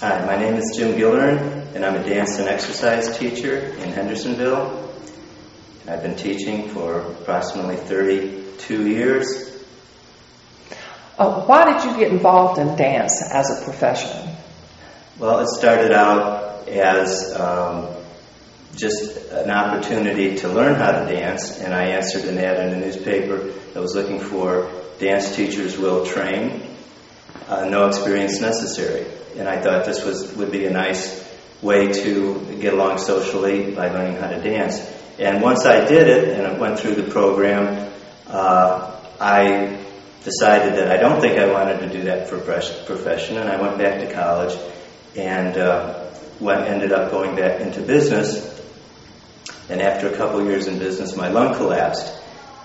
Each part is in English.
Hi, my name is Jim Gilleran, and I'm a dance and exercise teacher in Hendersonville. I've been teaching for approximately 32 years. Why did you get involved in dance as a profession? Well, it started out as just an opportunity to learn how to dance, and I answered an ad in the newspaper that was looking for dance teachers will train, no experience necessary. And I thought this would be a nice way to get along socially by learning how to dance. And once I did it, and I went through the program, I decided that I don't think I wanted to do that for profession, and I went back to college and ended up going back into business. And after a couple years in business, my lung collapsed.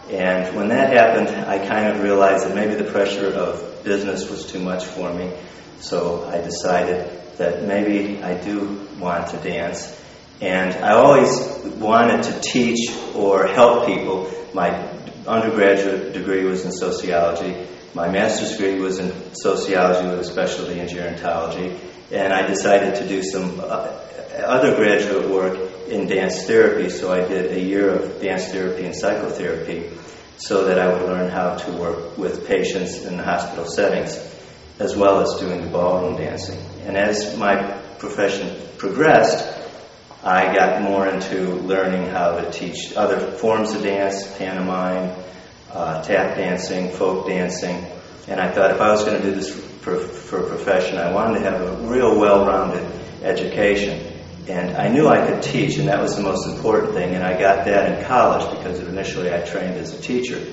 And when that happened, I kind of realized that maybe the pressure of business was too much for me. So I decided that maybe I do want to dance. And I always wanted to teach or help people. My undergraduate degree was in sociology. My master's degree was in sociology with a specialty in gerontology. And I decided to do some other graduate work in dance therapy. So I did a year of dance therapy and psychotherapy so that I would learn how to work with patients in the hospital settings, as well as doing the ballroom dancing. And as my profession progressed, I got more into learning how to teach other forms of dance, pantomime, tap dancing, folk dancing. And I thought if I was going to do this for a profession, I wanted to have a real well-rounded education. And I knew I could teach, and that was the most important thing. And I got that in college because initially I trained as a teacher.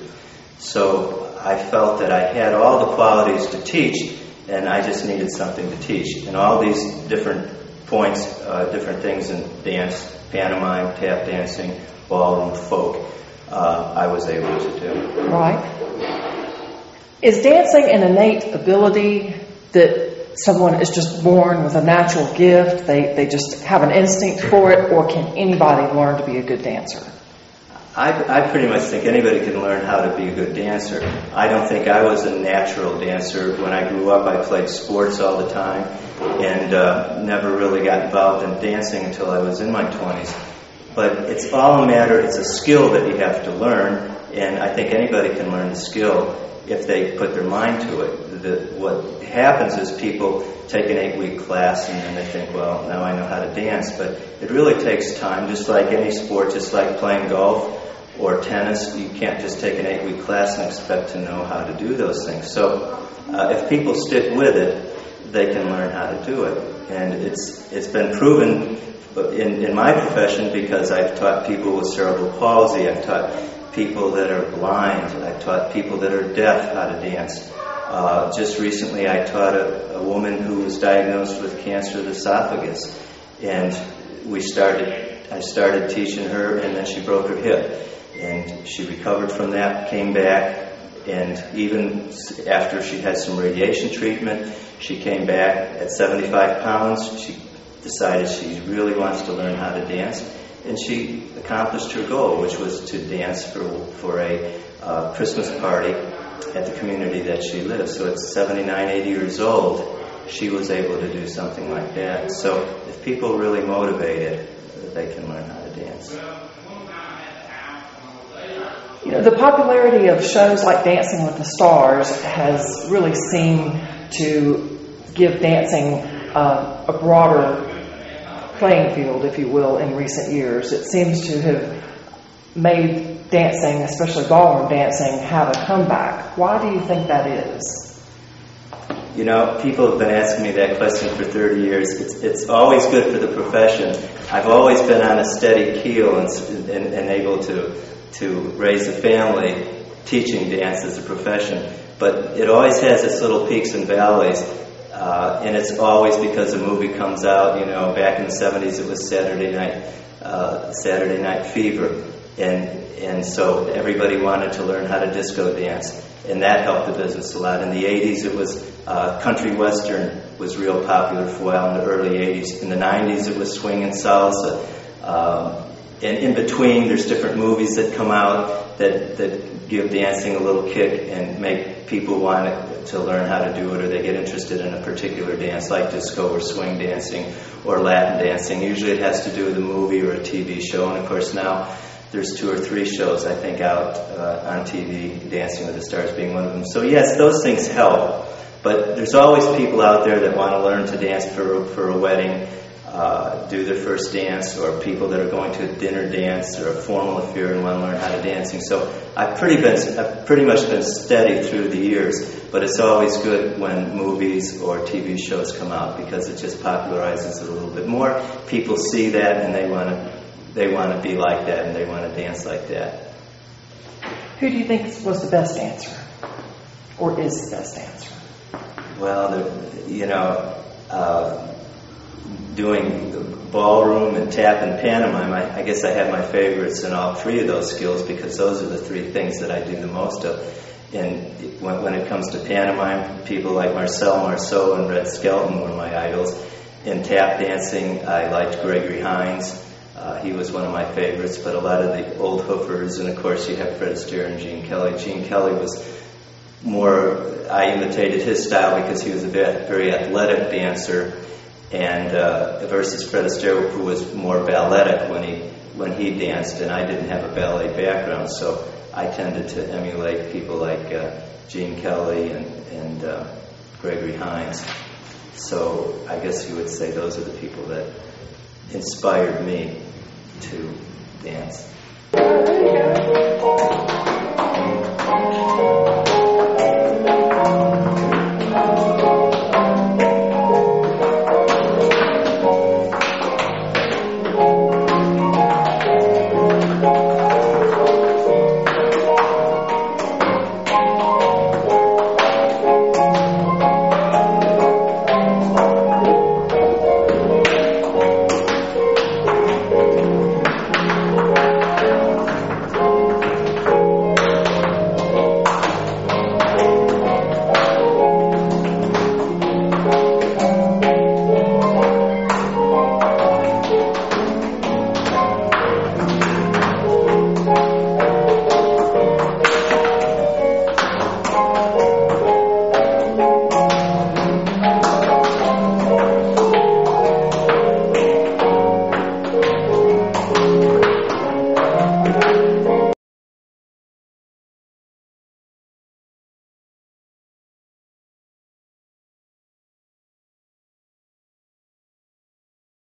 So I felt that I had all the qualities to teach, and I just needed something to teach. And all these different points, different things in dance, pantomime, tap dancing, ballroom, folk, I was able to do. Right. Is dancing an innate ability that someone is just born with a natural gift, they just have an instinct for it, or can anybody learn to be a good dancer? I pretty much think anybody can learn how to be a good dancer. I don't think I was a natural dancer. When I grew up, I played sports all the time and never really got involved in dancing until I was in my 20s. But it's all a matter, it's a skill that you have to learn, and I think anybody can learn the skill if they put their mind to it. What happens is people take an 8-week class and then they think, well, now I know how to dance. But it really takes time, just like any sport, just like playing golf or tennis. You can't just take an 8-week class and expect to know how to do those things. So if people stick with it, they can learn how to do it. And it's been proven in my profession because I've taught people with cerebral palsy, I've taught people that are blind, I've taught people that are deaf how to dance. Just recently I taught a woman who was diagnosed with cancer of the esophagus, and I started teaching her, and then she broke her hip, and she recovered from that, came back, and even after she had some radiation treatment, she came back at 75 pounds. She decided she really wants to learn how to dance, and she accomplished her goal, which was to dance for a Christmas party at the community that she lives. So at 79, 80 years old, she was able to do something like that. So if people are really motivated, they can learn how to dance. You know, the popularity of shows like Dancing with the Stars has really seemed to give dancing a broader playing field, if you will, in recent years. It seems to have made dancing, especially ballroom dancing, have a comeback. Why do you think that is? You know, people have been asking me that question for 30 years. It's always good for the profession. I've always been on a steady keel and able to raise a family teaching dance as a profession. But it always has its little peaks and valleys. And it's always because a movie comes out. You know, back in the 70s it was Saturday Night Fever. And so everybody wanted to learn how to disco dance, and that helped the business a lot. In the 80s, it was country western was real popular for a while in the early 80s. In the 90s, it was swing and salsa. and in between, there's different movies that come out that give dancing a little kick and make people want to learn how to do it, or they get interested in a particular dance, like disco or swing dancing or Latin dancing. Usually it has to do with a movie or a TV show, and of course now there's 2 or 3 shows, I think, out on TV, Dancing with the Stars being one of them. So yes, those things help, but there's always people out there that want to learn to dance for a wedding, do their first dance, or people that are going to a dinner dance or a formal affair and want to learn how to dancing. So I've pretty much been steady through the years, but it's always good when movies or TV shows come out because it just popularizes it a little bit more. People see that and they want to be like that and they want to dance like that. Who do you think was the best dancer, or is the best dancer? Well, doing the ballroom and tap and pantomime, I guess I have my favorites in all 3 of those skills because those are the 3 things that I do the most of. And when it comes to pantomime, people like Marcel Marceau and Red Skelton were my idols. In tap dancing, I liked Gregory Hines. He was one of my favorites, but a lot of the old hoofers, and of course you have Fred Astaire and Gene Kelly. Gene Kelly was more, I imitated his style because he was a very athletic dancer, and versus Fred Astaire, who was more balletic when he danced, and I didn't have a ballet background, so I tended to emulate people like Gene Kelly and Gregory Hines. So I guess you would say those are the people that inspired me to dance. There you go.